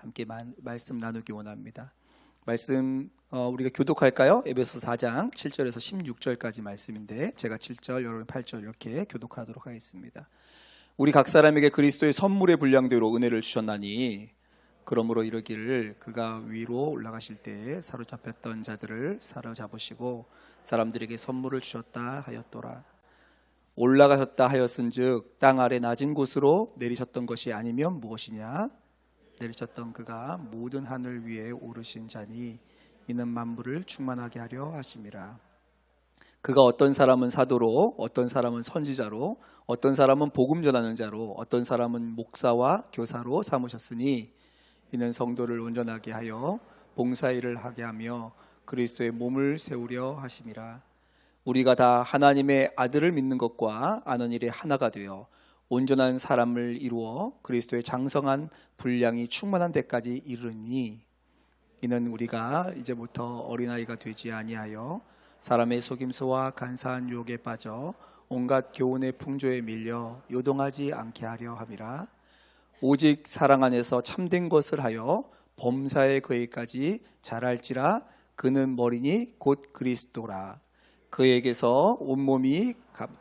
함께 말씀 나누기 원합니다. 말씀 우리가 교독할까요? 에베소 4장 7절에서 16절까지 말씀인데 제가 7절, 여러분 8절 이렇게 교독하도록 하겠습니다. 우리 각 사람에게 그리스도의 선물의 분량대로 은혜를 주셨나니 그러므로 이르기를 그가 위로 올라가실 때에 사로잡혔던 자들을 사로잡으시고 사람들에게 선물을 주셨다 하였더라. 올라가셨다 하였은즉 땅 아래 낮은 곳으로 내리셨던 것이 아니면 무엇이냐? 내리셨던 그가 모든 하늘 위에 오르신 자니 이는 만물을 충만하게 하려 하심이라. 그가 어떤 사람은 사도로, 어떤 사람은 선지자로, 어떤 사람은 복음 전하는 자로, 어떤 사람은 목사와 교사로 삼으셨으니 이는 성도를 온전하게 하여 봉사일을 하게 하며 그리스도의 몸을 세우려 하심이라. 우리가 다 하나님의 아들을 믿는 것과 아는 일에 하나가 되어 온전한 사람을 이루어 그리스도의 장성한 분량이 충만한 데까지 이르니 이는 우리가 이제부터 어린아이가 되지 아니하여 사람의 속임수와 간사한 유혹에 빠져 온갖 교훈의 풍조에 밀려 요동하지 않게 하려 함이라. 오직 사랑 안에서 참된 것을 하여 범사에 그에까지 자랄지라. 그는 머리니 곧 그리스도라. 그에게서 온몸이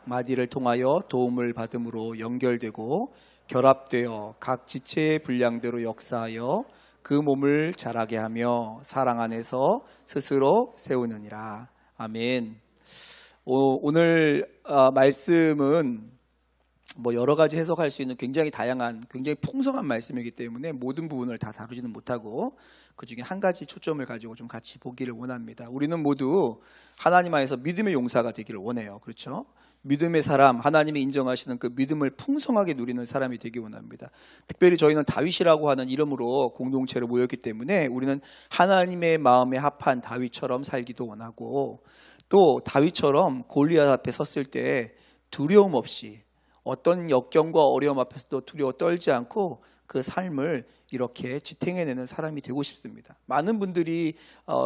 마디를 통하여 도움을 받음으로 연결되고 결합되어 각 지체의 분량대로 역사하여 그 몸을 자라게 하며 사랑 안에서 스스로 세우느니라. 아멘. 오늘 말씀은 여러 가지 해석할 수 있는 굉장히 다양한, 굉장히 풍성한 말씀이기 때문에 모든 부분을 다 다루지는 못하고 그 중에 한 가지 초점을 가지고 좀 같이 보기를 원합니다. 우리는 모두 하나님 안에서 믿음의 용사가 되기를 원해요. 그렇죠? 믿음의 사람, 하나님이 인정하시는 그 믿음을 풍성하게 누리는 사람이 되기 원합니다. 특별히 저희는 다윗이라고 하는 이름으로 공동체로 모였기 때문에 우리는 하나님의 마음에 합한 다윗처럼 살기도 원하고 또 다윗처럼 골리앗 앞에 섰을 때 두려움 없이 어떤 역경과 어려움 앞에서도 두려워 떨지 않고 그 삶을 이렇게 지탱해내는 사람이 되고 싶습니다. 많은 분들이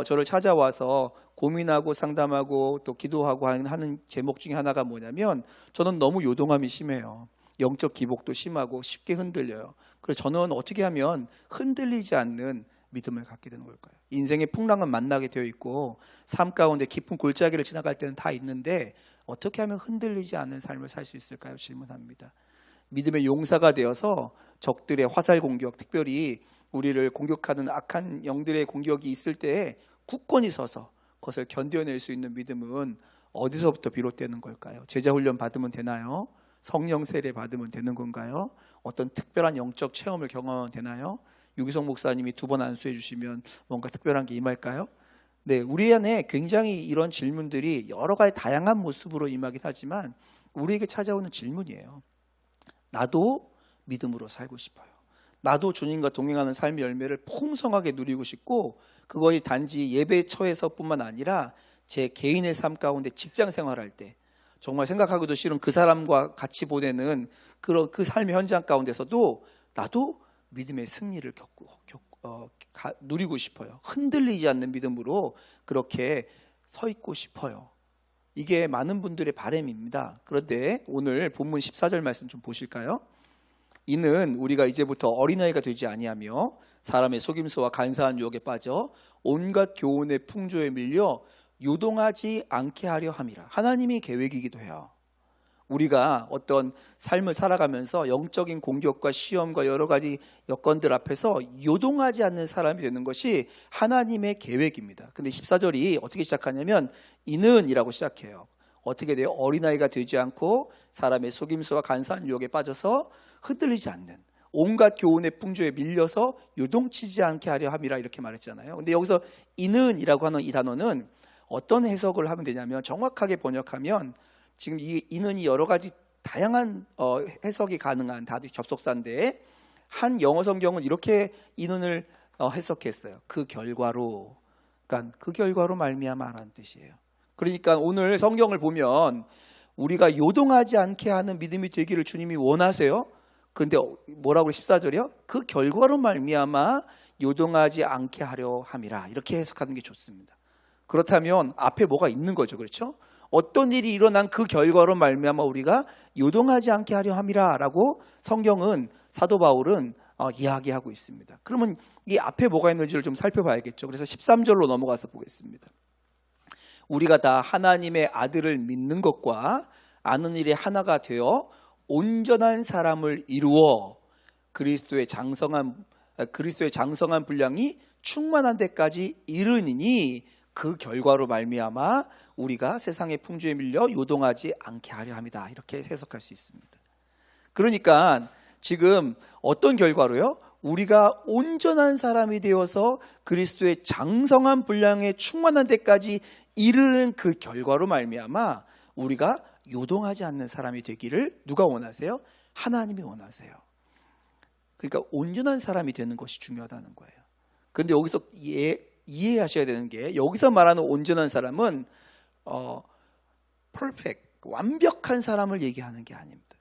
저를 찾아와서 고민하고 상담하고 또 기도하고 하는 제목 중에 하나가 뭐냐면 저는 너무 요동함이 심해요. 영적 기복도 심하고 쉽게 흔들려요. 그래서 저는 어떻게 하면 흔들리지 않는 믿음을 갖게 되는 걸까요? 인생의 풍랑은 만나게 되어 있고 삶 가운데 깊은 골짜기를 지나갈 때는 다 있는데 어떻게 하면 흔들리지 않는 삶을 살 수 있을까요? 질문합니다. 믿음의 용사가 되어서 적들의 화살 공격, 특별히 우리를 공격하는 악한 영들의 공격이 있을 때에 굳건히 서서 그것을 견뎌낼 수 있는 믿음은 어디서부터 비롯되는 걸까요? 제자훈련 받으면 되나요? 성령 세례 받으면 되는 건가요? 어떤 특별한 영적 체험을 경험하면 되나요? 유기성 목사님이 2번 안수해 주시면 뭔가 특별한 게 임할까요? 네, 우리 안에 굉장히 이런 질문들이 여러 가지 다양한 모습으로 임하긴 하지만 우리에게 찾아오는 질문이에요. 나도 믿음으로 살고 싶어요. 나도 주님과 동행하는 삶의 열매를 풍성하게 누리고 싶고 그것이 단지 예배처에서뿐만 아니라 제 개인의 삶 가운데 직장 생활할 때 정말 생각하기도 싫은 그 사람과 같이 보내는 그 삶의 현장 가운데서도 나도 믿음의 승리를 누리고 싶어요. 흔들리지 않는 믿음으로 그렇게 서 있고 싶어요. 이게 많은 분들의 바람입니다. 그런데 오늘 본문 14절 말씀 좀 보실까요? 이는 우리가 이제부터 어린아이가 되지 아니하며 사람의 속임수와 간사한 유혹에 빠져 온갖 교훈의 풍조에 밀려 요동하지 않게 하려 함이라. 하나님의 계획이기도 해요. 우리가 어떤 삶을 살아가면서 영적인 공격과 시험과 여러 가지 여건들 앞에서 요동하지 않는 사람이 되는 것이 하나님의 계획입니다. 근데 14절이 어떻게 시작하냐면 이는 이라고 시작해요. 어떻게 돼요? 어린아이가 되지 않고 사람의 속임수와 간사한 유혹에 빠져서 흔들리지 않는 온갖 교훈의 풍조에 밀려서 요동치지 않게 하려 함이라 이렇게 말했잖아요. 근데 여기서 이는 이라고 하는 이 단어는 어떤 해석을 하면 되냐면 정확하게 번역하면 지금 이 이는이 여러 가지 다양한 해석이 가능한 다들 접속사인데 한 영어 성경은 이렇게 이는을 해석했어요. 그 결과로, 그러니까 그 결과로 말미암아라는 뜻이에요. 그러니까 오늘 성경을 보면 우리가 요동하지 않게 하는 믿음이 되기를 주님이 원하세요. 근데 뭐라고 14절이요? 그 결과로 말미암아 요동하지 않게 하려 함이라 이렇게 해석하는 게 좋습니다. 그렇다면 앞에 뭐가 있는 거죠, 그렇죠? 어떤 일이 일어난 그 결과로 말미암아 우리가 요동하지 않게 하려 함이라라고 성경은 사도 바울은 이야기하고 있습니다. 그러면 이 앞에 뭐가 있는지를 좀 살펴봐야겠죠. 그래서 13절로 넘어가서 보겠습니다. 우리가 다 하나님의 아들을 믿는 것과 아는 일에 하나가 되어 온전한 사람을 이루어 그리스도의 장성한 분량이 충만한 데까지 이르니니 그 결과로 말미암아 우리가 세상의 풍조에 밀려 요동하지 않게 하려 함이다. 이렇게 해석할 수 있습니다. 그러니까 지금 어떤 결과로요? 우리가 온전한 사람이 되어서 그리스도의 장성한 분량에 충만한 데까지 이르는 그 결과로 말미암아 우리가 요동하지 않는 사람이 되기를 누가 원하세요? 하나님이 원하세요. 그러니까 온전한 사람이 되는 것이 중요하다는 거예요. 그런데 여기서 이해하셔야 되는 게, 여기서 말하는 온전한 사람은 perfect, 완벽한 사람을 얘기하는 게 아닙니다.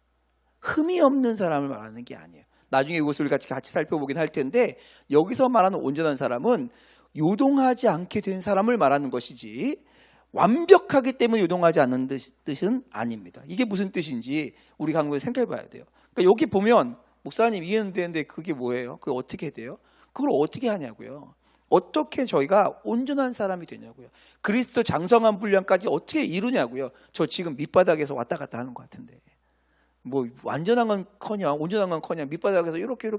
흠이 없는 사람을 말하는 게 아니에요. 나중에 이것을 같이 살펴보긴 할 텐데, 여기서 말하는 온전한 사람은 요동하지 않게 된 사람을 말하는 것이지 완벽하기 때문에 요동하지 않는 뜻은 아닙니다. 이게 무슨 뜻인지 우리가 한번 생각해 봐야 돼요. 그러니까 여기 보면 목사님 이해는 되는데 그게 뭐예요? 그게 어떻게 돼요? 그걸 어떻게 하냐고요? 어떻게 저희가 온전한 사람이 되냐고요? 그리스도 장성한 분량까지 어떻게 이루냐고요? 저 지금 밑바닥에서 왔다 갔다 하는 것 같은데, 뭐 완전한 건 커녕 온전한 건 커녕 밑바닥에서 이렇게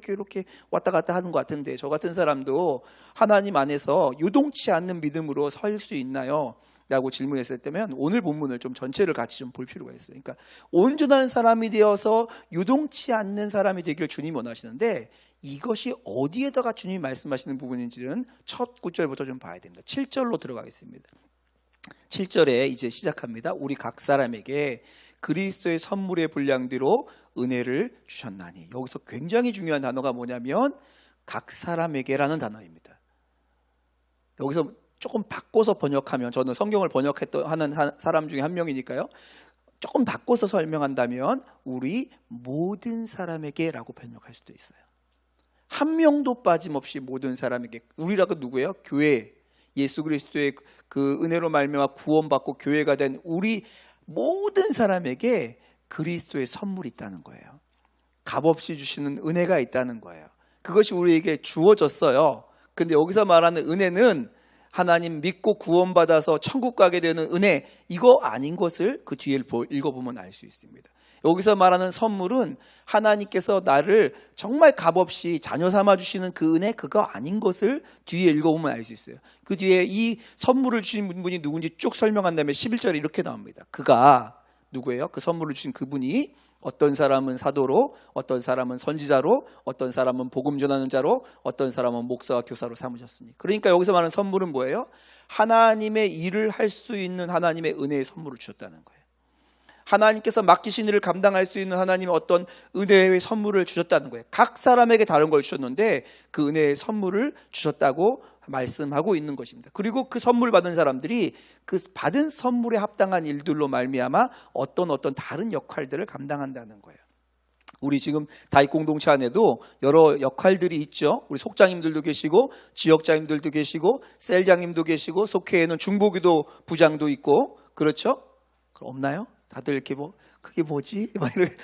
왔다 갔다 하는 것 같은데, 저 같은 사람도 하나님 안에서 요동치 않는 믿음으로 설 수 있나요? 라고 질문했을 때면 오늘 본문을 좀 전체를 같이 좀 볼 필요가 있어요. 그러니까 온전한 사람이 되어서 요동치 않는 사람이 되길 주님이 원하시는데, 이것이 어디에다가 주님이 말씀하시는 부분인지는 첫 구절부터 좀 봐야 됩니다. 7절로 들어가겠습니다. 7절에 이제 시작합니다. 우리 각 사람에게 그리스도의 선물의 분량대로 은혜를 주셨나니. 여기서 굉장히 중요한 단어가 뭐냐면 각 사람에게라는 단어입니다. 여기서 조금 바꿔서 번역하면, 저는 성경을 하는 사람 중에 한 명이니까요, 조금 바꿔서 설명한다면 우리 모든 사람에게라고 번역할 수도 있어요. 한 명도 빠짐없이 모든 사람에게. 우리라고 누구예요? 교회, 예수 그리스도의 그 은혜로 말미암아 구원받고 교회가 된 우리 모든 사람에게 그리스도의 선물이 있다는 거예요. 값없이 주시는 은혜가 있다는 거예요. 그것이 우리에게 주어졌어요. 근데 여기서 말하는 은혜는 하나님 믿고 구원받아서 천국 가게 되는 은혜, 이거 아닌 것을 그 뒤에 읽어보면 알 수 있습니다. 여기서 말하는 선물은 하나님께서 나를 정말 값없이 자녀 삼아 주시는 그 은혜, 그거 아닌 것을 뒤에 읽어보면 알 수 있어요. 그 뒤에 이 선물을 주신 분이 누군지 쭉 설명한 다음에 11절에 이렇게 나옵니다. 그가 누구예요? 그 선물을 주신 그분이 어떤 사람은 사도로, 어떤 사람은 선지자로, 어떤 사람은 복음 전하는 자로, 어떤 사람은 목사와 교사로 삼으셨으니. 그러니까 여기서 말하는 선물은 뭐예요? 하나님의 일을 할 수 있는 하나님의 은혜의 선물을 주셨다는 거예요. 하나님께서 맡기신 일을 감당할 수 있는 하나님의 어떤 은혜의 선물을 주셨다는 거예요. 각 사람에게 다른 걸 주셨는데 그 은혜의 선물을 주셨다고 말씀하고 있는 것입니다. 그리고 그 선물 받은 사람들이 그 받은 선물에 합당한 일들로 말미암아 어떤 다른 역할들을 감당한다는 거예요. 우리 지금 다윗 공동체 안에도 여러 역할들이 있죠. 우리 속장님들도 계시고 지역장님들도 계시고 셀장님도 계시고 속회에는 중보기도 부장도 있고, 그렇죠? 없나요? 다들 이렇게 그게 뭐지? 막 이렇게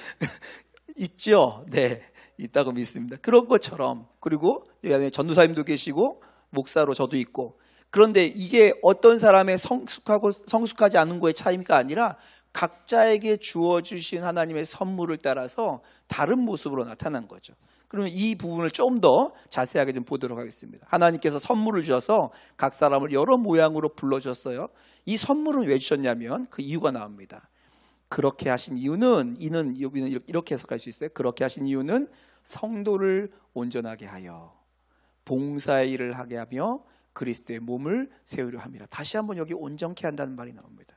있죠. 네, 있다고 믿습니다. 그런 것처럼. 그리고 여기 안에 전도사님도 계시고 목사로 저도 있고. 그런데 이게 어떤 사람의 성숙하고 성숙하지 않은 거의 차이가 아니라 각자에게 주어주신 하나님의 선물을 따라서 다른 모습으로 나타난 거죠. 그러면 이 부분을 좀 더 자세하게 좀 보도록 하겠습니다. 하나님께서 선물을 주셔서 각 사람을 여러 모양으로 불러주셨어요. 이 선물은 왜 주셨냐면 그 이유가 나옵니다. 그렇게 하신 이유는, 이렇게 해석할 수 있어요. 그렇게 하신 이유는 성도를 온전하게 하여 봉사의 일을 하게 하며 그리스도의 몸을 세우려 함이라. 다시 한번 여기 온전케 한다는 말이 나옵니다.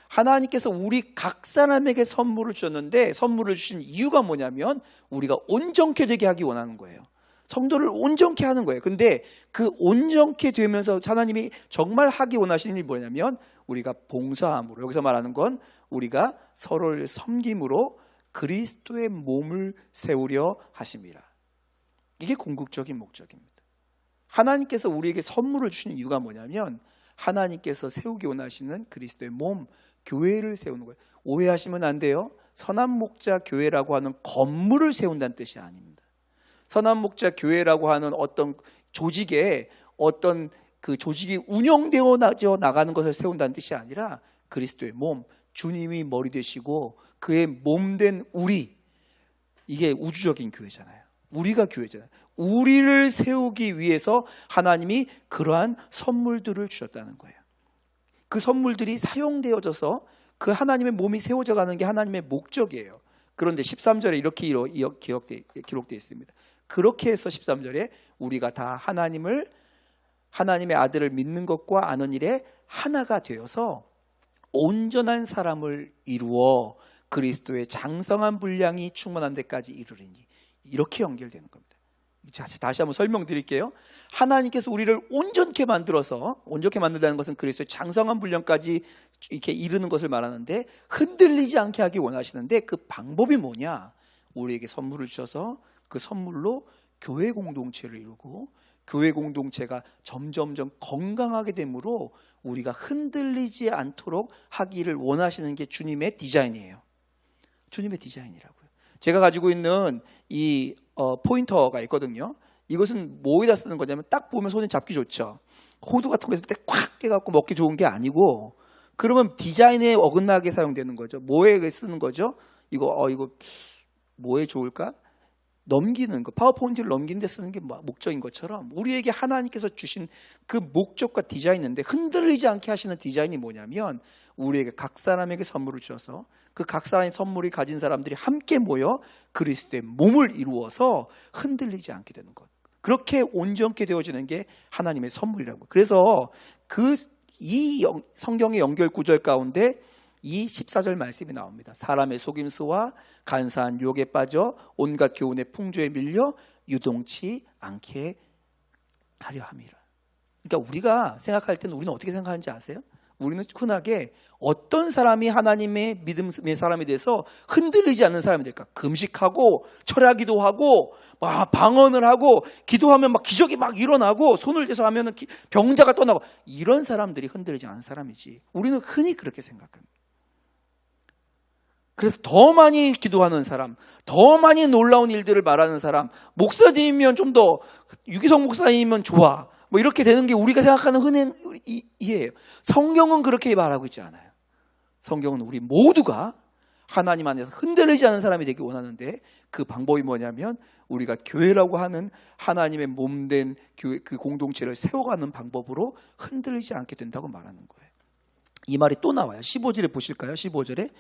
하나님께서 우리 각 사람에게 선물을 주셨는데, 선물을 주신 이유가 뭐냐면 우리가 온전케 되게 하기 원하는 거예요. 성도를 온전케 하는 거예요. 근데 그 온전케 되면서 하나님이 정말 하기 원하시는 일이 뭐냐면 우리가 봉사함으로, 여기서 말하는 건 우리가 서로를 섬김으로 그리스도의 몸을 세우려 하심이라. 이게 궁극적인 목적입니다. 하나님께서 우리에게 선물을 주시는 이유가 뭐냐면 하나님께서 세우기 원하시는 그리스도의 몸, 교회를 세우는 거예요. 오해하시면 안 돼요. 선한 목자 교회라고 하는 건물을 세운다는 뜻이 아닙니다. 선한 목자 교회라고 하는 어떤 조직에 어떤 그 조직이 운영되어 나가는 것을 세운다는 뜻이 아니라 그리스도의 몸, 주님이 머리 되시고 그의 몸 된 우리, 이게 우주적인 교회잖아요. 우리가 교회잖아요. 우리를 세우기 위해서 하나님이 그러한 선물들을 주셨다는 거예요. 그 선물들이 사용되어져서 그 하나님의 몸이 세워져 가는 게 하나님의 목적이에요. 그런데 13절에 이렇게 기록되어 있습니다. 그렇게 해서 13절에 우리가 다 하나님의 아들을 믿는 것과 아는 일에 하나가 되어서 온전한 사람을 이루어 그리스도의 장성한 분량이 충만한 데까지 이르리니, 이렇게 연결되는 겁니다. 다시 한번 설명드릴게요. 하나님께서 우리를 온전케 만들어서, 온전케 만들다는 것은 그리스도의 장성한 분량까지 이렇게 이르는 것을 말하는데, 흔들리지 않게 하기 원하시는데 그 방법이 뭐냐? 우리에게 선물을 주셔서 그 선물로 교회 공동체를 이루고, 교회 공동체가 점점점 건강하게 되므로 우리가 흔들리지 않도록 하기를 원하시는 게 주님의 디자인이에요. 주님의 디자인이라고요. 제가 가지고 있는 이 포인터가 있거든요. 이것은 뭐에다 쓰는 거냐면, 딱 보면 손에 잡기 좋죠. 호두 같은 거 있을 때 꽉 깨갖고 먹기 좋은 게 아니고, 그러면 디자인에 어긋나게 사용되는 거죠. 뭐에 쓰는 거죠? 이거 뭐에 좋을까? 넘기는 거, 파워포인트를 넘기는 데 쓰는 게 목적인 것처럼 우리에게 하나님께서 주신 그 목적과 디자인인데, 흔들리지 않게 하시는 디자인이 뭐냐면, 우리에게 각 사람에게 선물을 주셔서 그 각 사람의 선물이 가진 사람들이 함께 모여 그리스도의 몸을 이루어서 흔들리지 않게 되는 것, 그렇게 온전케 되어지는 게 하나님의 선물이라고. 그래서 이 성경의 연결 구절 가운데 이 14절 말씀이 나옵니다. 사람의 속임수와 간사한 유혹에 빠져 온갖 교훈의 풍조에 밀려 유동치 않게 하려 함이라. 그러니까 우리가 생각할 때는, 우리는 어떻게 생각하는지 아세요? 우리는 흔하게 어떤 사람이 하나님의 믿음의 사람이 돼서 흔들리지 않는 사람이 될까? 금식하고 철야기도 하고 막 방언을 하고 기도하면 막 기적이 막 일어나고 손을 대서 하면 병자가 떠나고, 이런 사람들이 흔들리지 않는 사람이지. 우리는 흔히 그렇게 생각합니다. 그래서 더 많이 기도하는 사람, 더 많이 놀라운 일들을 말하는 사람, 목사님이면 좀 더, 유기성 목사님이면 좋아, 뭐 이렇게 되는 게 우리가 생각하는 흔한 이해예요. 성경은 그렇게 말하고 있지 않아요. 성경은 우리 모두가 하나님 안에서 흔들리지 않는 사람이 되기 원하는데, 그 방법이 뭐냐면 우리가 교회라고 하는 하나님의 몸된 교회, 그 공동체를 세워가는 방법으로 흔들리지 않게 된다고 말하는 거예요. 이 말이 또 나와요. 15절에 보실까요? 15절에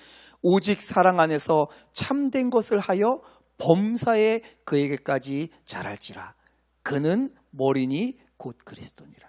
오직 사랑 안에서 참된 것을 하여 범사에 그에게까지 자랄지라. 그는 머리니 곧 그리스도니라.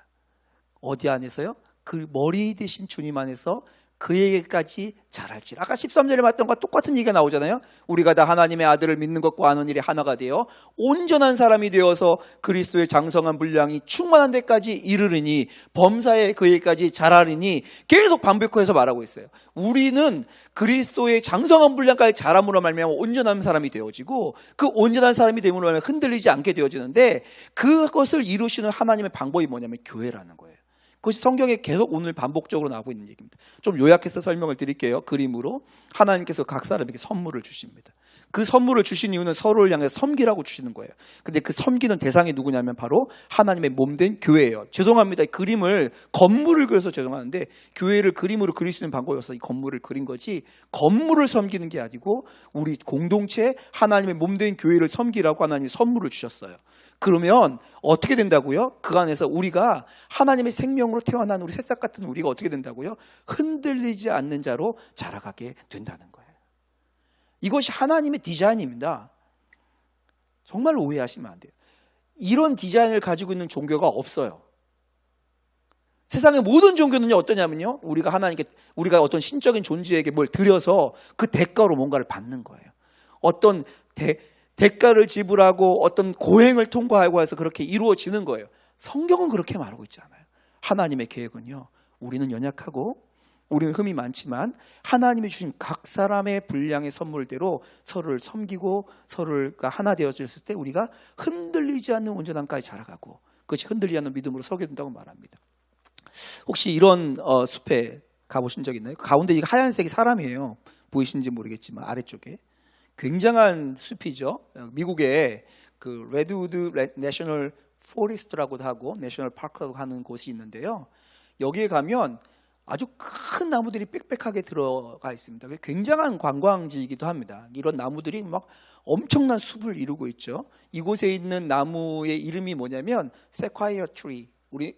어디 안에서요? 그 머리 되신 주님 안에서 그에게까지 자랄지라. 아까 13절에 봤던 것과 똑같은 얘기가 나오잖아요. 우리가 다 하나님의 아들을 믿는 것과 아는 일이 하나가 되어 온전한 사람이 되어서 그리스도의 장성한 분량이 충만한 데까지 이르르니 범사에 그에게까지 자라리니, 계속 반복해서 말하고 있어요. 우리는 그리스도의 장성한 분량까지 자람으로 말미암아 온전한 사람이 되어지고, 그 온전한 사람이 됨으로 말미암아 흔들리지 않게 되어지는데, 그것을 이루시는 하나님의 방법이 뭐냐면 교회라는 거예요. 그것이 성경에 계속 오늘 반복적으로 나오고 있는 얘기입니다. 좀 요약해서 설명을 드릴게요. 그림으로. 하나님께서 각 사람에게 선물을 주십니다. 그 선물을 주신 이유는 서로를 향해서 섬기라고 주시는 거예요. 근데 그 섬기는 대상이 누구냐면 바로 하나님의 몸된 교회예요. 죄송합니다. 건물을 그려서 죄송한데, 교회를 그림으로 그릴 수 있는 방법이 없어서 이 건물을 그린 거지, 건물을 섬기는 게 아니고 우리 공동체 하나님의 몸된 교회를 섬기라고 하나님이 선물을 주셨어요. 그러면 어떻게 된다고요? 그 안에서 우리가 하나님의 생명으로 태어난 우리 새싹 같은 우리가 어떻게 된다고요? 흔들리지 않는 자로 자라가게 된다는 거예요. 이것이 하나님의 디자인입니다. 정말 오해하시면 안 돼요. 이런 디자인을 가지고 있는 종교가 없어요. 세상의 모든 종교는요, 어떠냐면요, 우리가 어떤 신적인 존재에게 뭘 드려서 그 대가로 뭔가를 받는 거예요. 어떤 대가를 지불하고 어떤 고행을 통과하고 해서 그렇게 이루어지는 거예요. 성경은 그렇게 말하고 있지 않아요. 하나님의 계획은요, 우리는 연약하고 우리는 흠이 많지만 하나님이 주신 각 사람의 분량의 선물대로 서로를 섬기고 서로가 하나 되어졌을 때 우리가 흔들리지 않는 온전함까지 자라가고, 그것이 흔들리지 않는 믿음으로 서게 된다고 말합니다. 혹시 이런 숲에 가보신 적 있나요? 가운데 이 하얀색이 사람이에요. 보이시는지 모르겠지만 아래쪽에 굉장한 숲이죠. 미국에 그 레드우드 내셔널 포레스트라고도 하고 내셔널 파크라고 하는 곳이 있는데요. 여기에 가면 아주 큰 나무들이 빽빽하게 들어가 있습니다. 굉장한 관광지이기도 합니다. 이런 나무들이 막 엄청난 숲을 이루고 있죠. 이곳에 있는 나무의 이름이 뭐냐면 세콰이어 트리.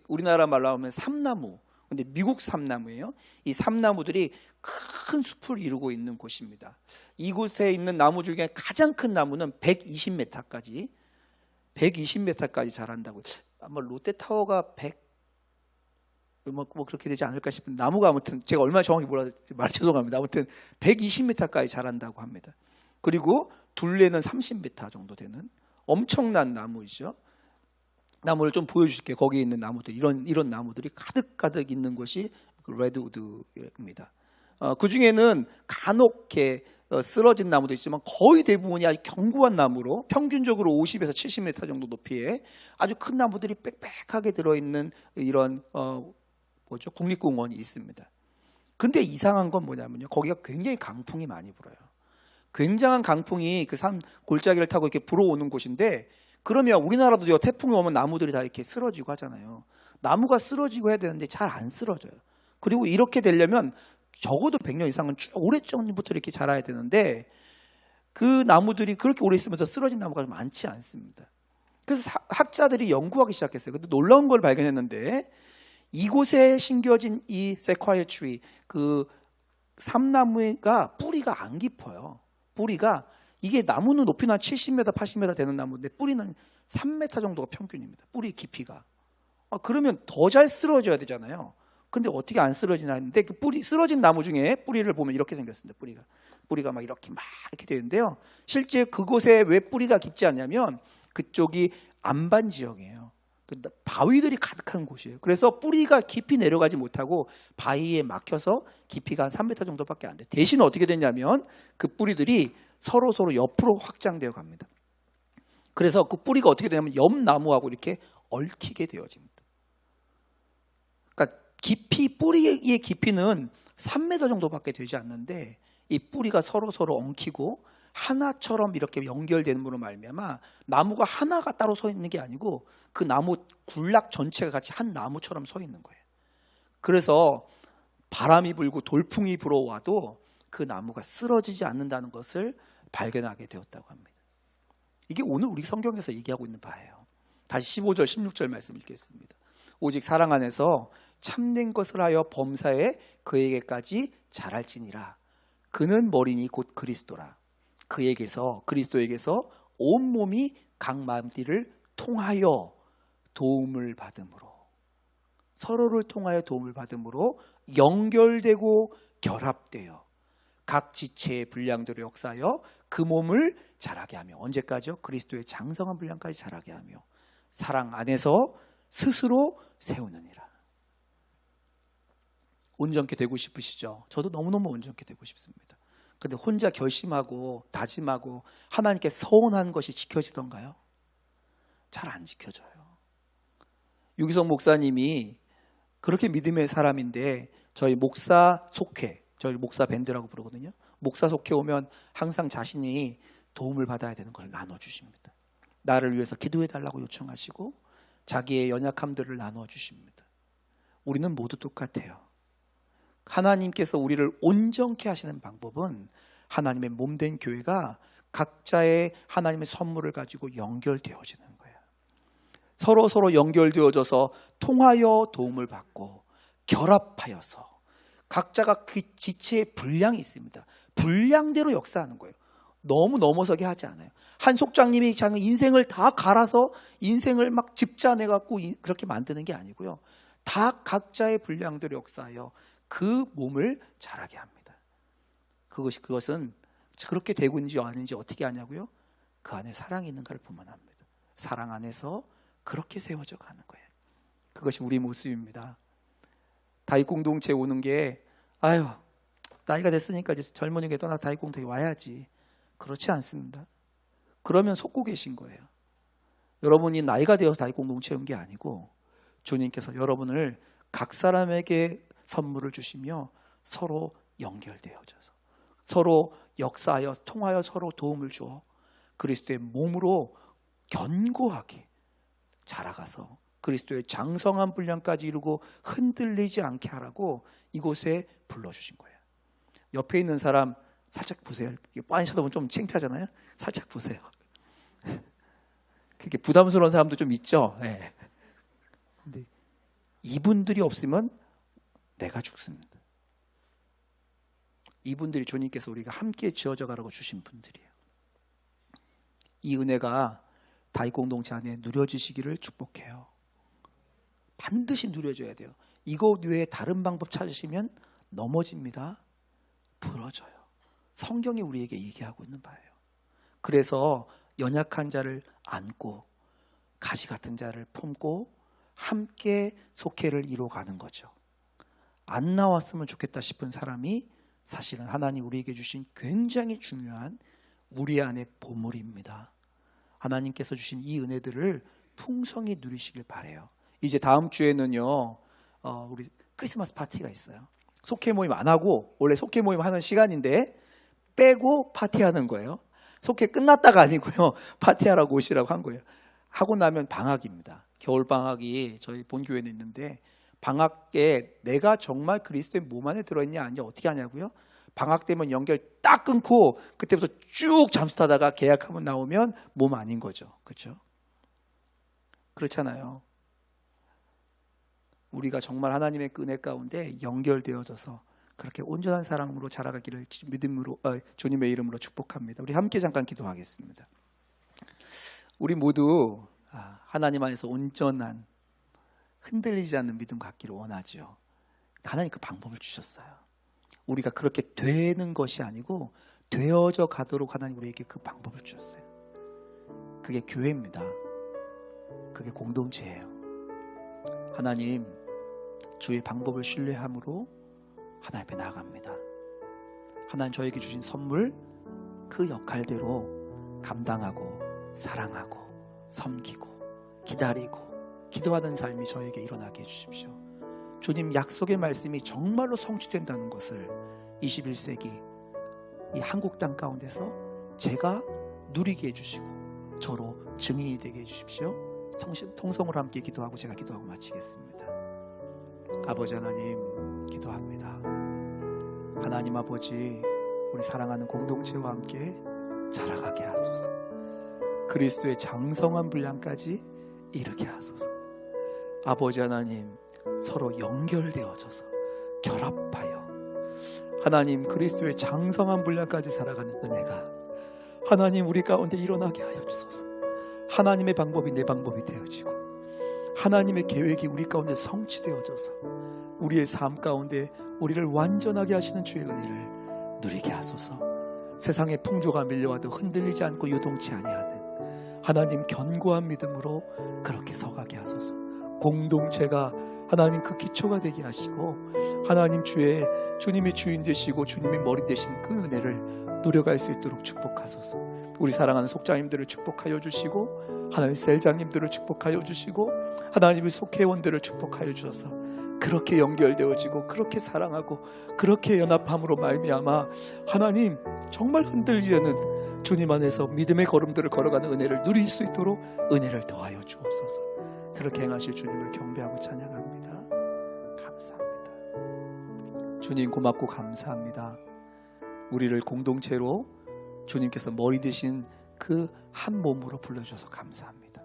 우리나라 말로 하면 삼나무. 근데 미국 삼나무예요. 이 삼나무들이 큰 숲을 이루고 있는 곳입니다. 이곳에 있는 나무 중에 가장 큰 나무는 120m까지 자란다고. 아마 롯데타워가 100 뭐 그렇게 되지 않을까 싶은 나무가 아무튼 제가 얼마나 정확히 몰라서 말 죄송합니다. 아무튼 120m까지 자란다고 합니다. 그리고 둘레는 30m 정도 되는 엄청난 나무이죠. 나무를 좀 보여줄게요. 거기에 있는 나무들 이런 나무들이 가득 있는 곳이 레드우드입니다. 그 중에는 간혹 이렇게 쓰러진 나무도 있지만 거의 대부분이 아주 견고한 나무로 평균적으로 50에서 70m 정도 높이에 아주 큰 나무들이 빽빽하게 들어있는 이런 국립공원이 있습니다. 근데 이상한 건 뭐냐면요. 거기가 굉장히 강풍이 많이 불어요. 굉장한 강풍이 그 산 골짜기를 타고 이렇게 불어오는 곳인데 그러면 우리나라도요. 태풍이 오면 나무들이 다 이렇게 쓰러지고 하잖아요. 나무가 쓰러지고 해야 되는데 잘 안 쓰러져요. 그리고 이렇게 되려면 적어도 100년 이상은 쭉 오래전부터 이렇게 자라야 되는데 그 나무들이 그렇게 오래 있으면서 쓰러진 나무가 많지 않습니다. 그래서 학자들이 연구하기 시작했어요. 근데 놀라운 걸 발견했는데 이곳에 심겨진 이 세콰이어 트리, 그 삼나무가 뿌리가 안 깊어요. 뿌리가 이게 나무는 높이는 한 70m, 80m 되는 나무인데 뿌리는 3m 정도가 평균입니다. 뿌리 깊이가. 그러면 더 잘 쓰러져야 되잖아요. 근데 어떻게 안 쓰러지나 했는데 그 뿌리 쓰러진 나무 중에 뿌리를 보면 이렇게 생겼습니다. 뿌리가 막 이렇게 되는데요. 실제 그곳에 왜 뿌리가 깊지 않냐면 그쪽이 안반 지역이에요. 바위들이 가득한 곳이에요. 그래서 뿌리가 깊이 내려가지 못하고 바위에 막혀서 깊이가 한 3m 정도밖에 안 돼요. 대신 어떻게 되냐면 그 뿌리들이 서로 옆으로 확장되어 갑니다. 그래서 그 뿌리가 어떻게 되냐면 옆 나무하고 이렇게 얽히게 되어집니다. 그러니까 뿌리의 깊이는 3m 정도밖에 되지 않는데 이 뿌리가 서로 엉키고 하나처럼 이렇게 연결되는으로 말미암아 나무가 하나가 따로 서 있는 게 아니고 그 나무 군락 전체가 같이 한 나무처럼 서 있는 거예요. 그래서 바람이 불고 돌풍이 불어와도 그 나무가 쓰러지지 않는다는 것을 발견하게 되었다고 합니다. 이게 오늘 우리 성경에서 얘기하고 있는 바예요. 다시 15절 16절 말씀 읽겠습니다. 오직 사랑 안에서 참된 것을 하여 범사에 그에게까지 자랄지니라. 그는 머리니 곧 그리스도라. 그리스도에게서 온 몸이 각 마음띠를 통하여 도움을 받음으로, 서로를 통하여 도움을 받음으로 연결되고 결합되어 각 지체의 분량대로 역사하여 그 몸을 자라게 하며, 언제까지요? 그리스도의 장성한 분량까지 자라게 하며 사랑 안에서 스스로 세우느니라. 온전케 되고 싶으시죠? 저도 너무너무 온전케 되고 싶습니다. 근데 혼자 결심하고 다짐하고 하나님께 서운한 것이 지켜지던가요? 잘 안 지켜져요. 유기성 목사님이 그렇게 믿음의 사람인데 저희 목사 속회, 저희 목사 밴드라고 부르거든요. 목사 속회 오면 항상 자신이 도움을 받아야 되는 걸 나눠주십니다. 나를 위해서 기도해달라고 요청하시고 자기의 연약함들을 나눠주십니다. 우리는 모두 똑같아요. 하나님께서 우리를 온전케 하시는 방법은 하나님의 몸된 교회가 각자의 하나님의 선물을 가지고 연결되어지는 거예요. 서로 연결되어져서 통하여 도움을 받고 결합하여서 각자가 그 지체의 분량이 있습니다. 분량대로 역사하는 거예요. 너무 넘어서게 하지 않아요. 한 속장님이 자기 인생을 다 갈아서 인생을 막 집자내갖고 그렇게 만드는 게 아니고요. 다 각자의 분량대로 역사하여 그 몸을 자라게 합니다. 그것은 그렇게 되고 있는지 아닌지 어떻게 아냐고요? 그 안에 사랑이 있는가를 보면 합니다. 사랑 안에서 그렇게 세워져 가는 거예요. 그것이 우리 모습입니다. 다윗 공동체에 오는 게 나이가 됐으니까 이제 젊은이가 떠나서 다윗 공동체에 와야지. 그렇지 않습니다. 그러면 속고 계신 거예요. 여러분이 나이가 되어서 다윗 공동체에 온 게 아니고 주님께서 여러분을 각 사람에게 선물을 주시며 서로 연결되어져서 서로 역사하여 통하여 서로 도움을 주어 그리스도의 몸으로 견고하게 자라가서 그리스도의 장성한 분량까지 이루고 흔들리지 않게 하라고 이곳에 불러주신 거예요. 옆에 있는 사람 살짝 보세요. 빤히 쳐다보면 좀 창피하잖아요. 살짝 보세요. 그게 부담스러운 사람도 좀 있죠. 네. 근데 이분들이 없으면 내가 죽습니다. 이분들이 주님께서 우리가 함께 지어져 가라고 주신 분들이에요. 이 은혜가 다윗 공동체 안에 누려지시기를 축복해요. 반드시 누려져야 돼요. 이것 외에 다른 방법 찾으시면 넘어집니다. 부러져요. 성경이 우리에게 얘기하고 있는 바예요. 그래서 연약한 자를 안고 가시 같은 자를 품고 함께 속회를 이루어가는 거죠. 안 나왔으면 좋겠다 싶은 사람이 사실은 하나님 우리에게 주신 굉장히 중요한 우리 안의 보물입니다. 하나님께서 주신 이 은혜들을 풍성히 누리시길 바라요. 이제 다음 주에는요, 우리 크리스마스 파티가 있어요. 속회 모임 안 하고, 원래 속회 모임 하는 시간인데 빼고 파티하는 거예요. 속회 끝났다가 아니고요, 파티하라고 오시라고 한 거예요. 하고 나면 방학입니다. 겨울 방학이 저희 본교회는 있는데, 방학에 내가 정말 그리스도의 몸 안에 들어있냐 아니냐 어떻게 하냐고요? 방학 되면 연결 딱 끊고 그때부터 쭉 잠수 타다가 계약하면 나오면 몸 아닌 거죠. 그렇죠? 그렇잖아요. 우리가 정말 하나님의 은혜 가운데 연결되어져서 그렇게 온전한 사랑으로 자라가기를 믿음으로 주님의 이름으로 축복합니다. 우리 함께 잠깐 기도하겠습니다. 우리 모두 하나님 안에서 온전한 흔들리지 않는 믿음 갖기를 원하죠. 하나님 그 방법을 주셨어요. 우리가 그렇게 되는 것이 아니고 되어져 가도록 하나님 우리에게 그 방법을 주셨어요. 그게 교회입니다. 그게 공동체예요. 하나님 주의 방법을 신뢰함으로 하나님 앞에 나아갑니다. 하나님 저에게 주신 선물 그 역할대로 감당하고 사랑하고 섬기고 기다리고 기도하는 삶이 저에게 일어나게 해주십시오. 주님 약속의 말씀이 정말로 성취된다는 것을 21세기 이 한국 땅 가운데서 제가 누리게 해주시고 저로 증인이 되게 해주십시오. 통성으로 함께 기도하고 제가 기도하고 마치겠습니다. 아버지 하나님 기도합니다. 하나님 아버지 우리 사랑하는 공동체와 함께 자라가게 하소서. 그리스도의 장성한 분량까지 이르게 하소서. 아버지 하나님 서로 연결되어져서 결합하여 하나님 그리스도의 장성한 분량까지 살아가는 은혜가 하나님 우리 가운데 일어나게 하여 주소서. 하나님의 방법이 내 방법이 되어지고 하나님의 계획이 우리 가운데 성취되어져서 우리의 삶 가운데 우리를 완전하게 하시는 주의 은혜를 누리게 하소서. 세상의 풍조가 밀려와도 흔들리지 않고 요동치 아니하는 하나님 견고한 믿음으로 그렇게 서가게 하소서. 공동체가 하나님 그 기초가 되게 하시고 하나님 주님의 주인 되시고 주님의 머리 되신 그 은혜를 누려갈 수 있도록 축복하소서. 우리 사랑하는 속장님들을 축복하여 주시고 하나님 셀장님들을 축복하여 주시고 하나님의 속회원들을 축복하여 주셔서 그렇게 연결되어지고 그렇게 사랑하고 그렇게 연합함으로 말미암아 하나님 정말 흔들리지 않는 주님 안에서 믿음의 걸음들을 걸어가는 은혜를 누릴 수 있도록 은혜를 더하여 주옵소서. 그렇게 행하실 주님을 경배하고 찬양합니다. 감사합니다. 주님 고맙고 감사합니다. 우리를 공동체로 주님께서 머리 되신 그 한 몸으로 불러주셔서 감사합니다.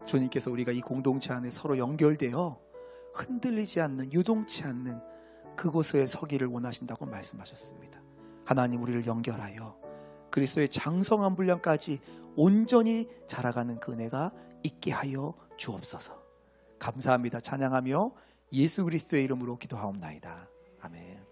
주님께서 우리가 이 공동체 안에 서로 연결되어 흔들리지 않는 유동치 않는 그곳에 서기를 원하신다고 말씀하셨습니다. 하나님 우리를 연결하여 그리스도의 장성한 분량까지 온전히 자라가는 그 은혜가 있게 하여 주옵소서. 감사합니다. 찬양하며 예수 그리스도의 이름으로 기도하옵나이다. 아멘.